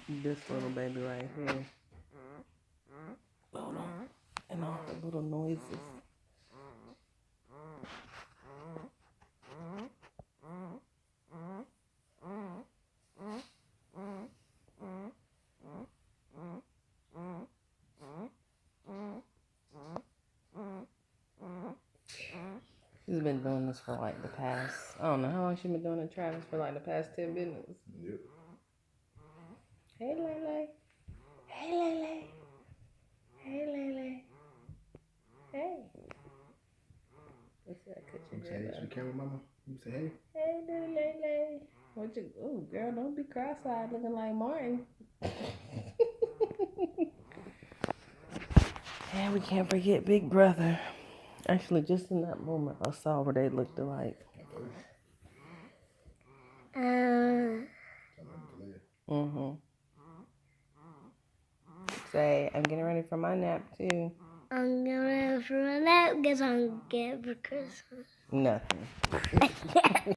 This little baby right here. Hold on. And all the little noises. She's been doing this for like the past, I don't know how long she's been doing it, Travis, for like the past 10 minutes. Yep. Hey, Lele. Hey, Lele. Hey, Lele. Hey. What's that? Cut your Say hair hey to the down. camera, mama. You say hey. Hey, little Lele. What you? Oh, girl, don't be cross-eyed looking like Martin. And we can't forget Big Brother. Actually, just in that moment, I saw where they looked alike. Say, I'm getting ready for my nap too. I'm getting ready for my nap because I'm getting for Christmas. Nothing.